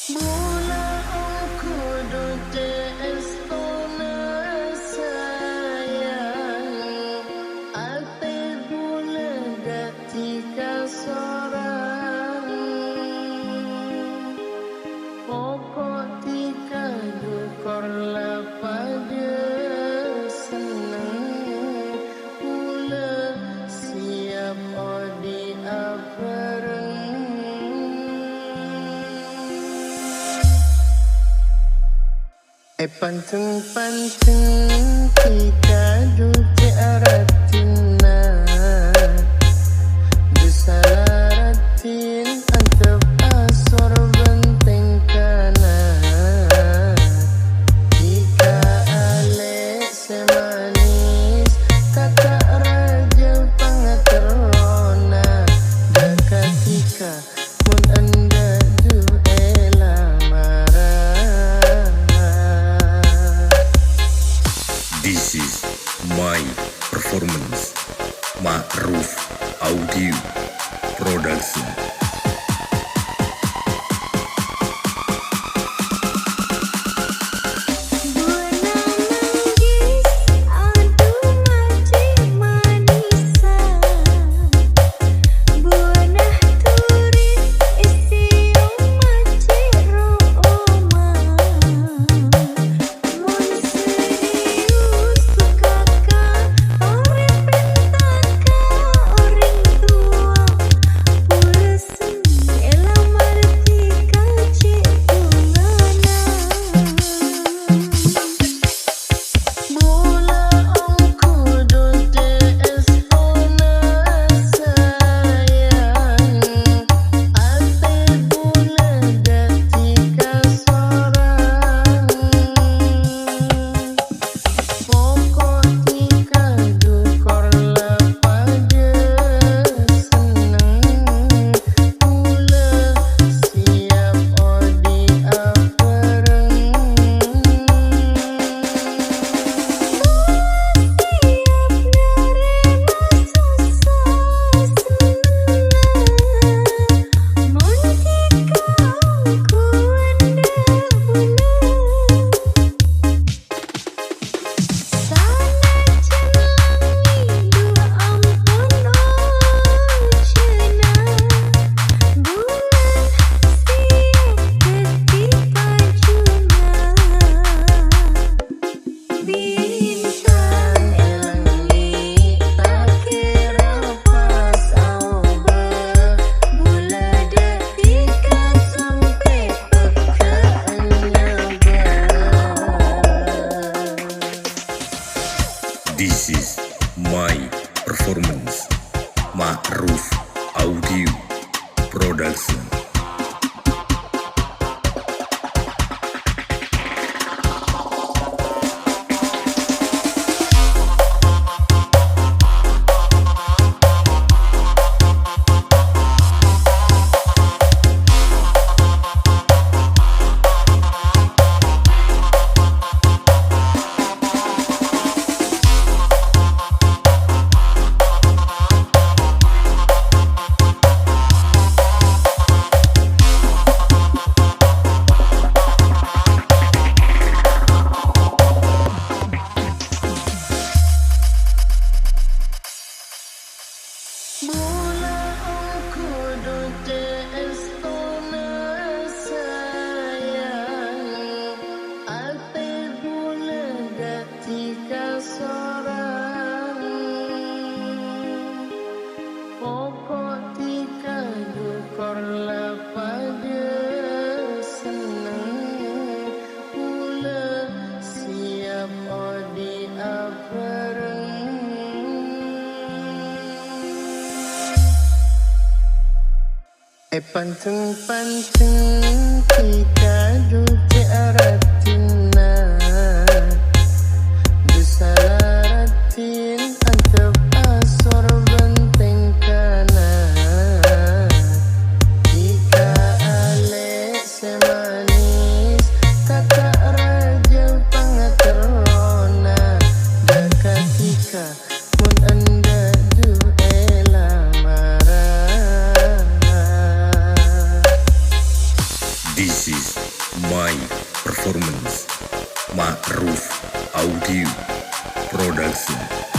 Mula aku dute estona sayang Ate bula gatika sorang Pokok tika dukor pada seneng Mula siap odi apereng Panteng-panteng tika dute aratina Dusaratin antep asor benteng kana Tika ale semanis kakak raja pangaterona Dakatika mun anda duela marah. This is my performance, Ma'ruf Audio Production. This is my performance, Ma'ruf Audio Production. Mula aku dute estona sayang Ate bula gatika sorang Pokok tika dukor pada seneng Mula siap odi apereng Panteng-panteng tika dute aratina Dusaratin antep asor benteng kana Tika ale semanis kakak raja pangaterona Dakatika mun anda duela marah. This is my performance. Ma'ruf Audio Production.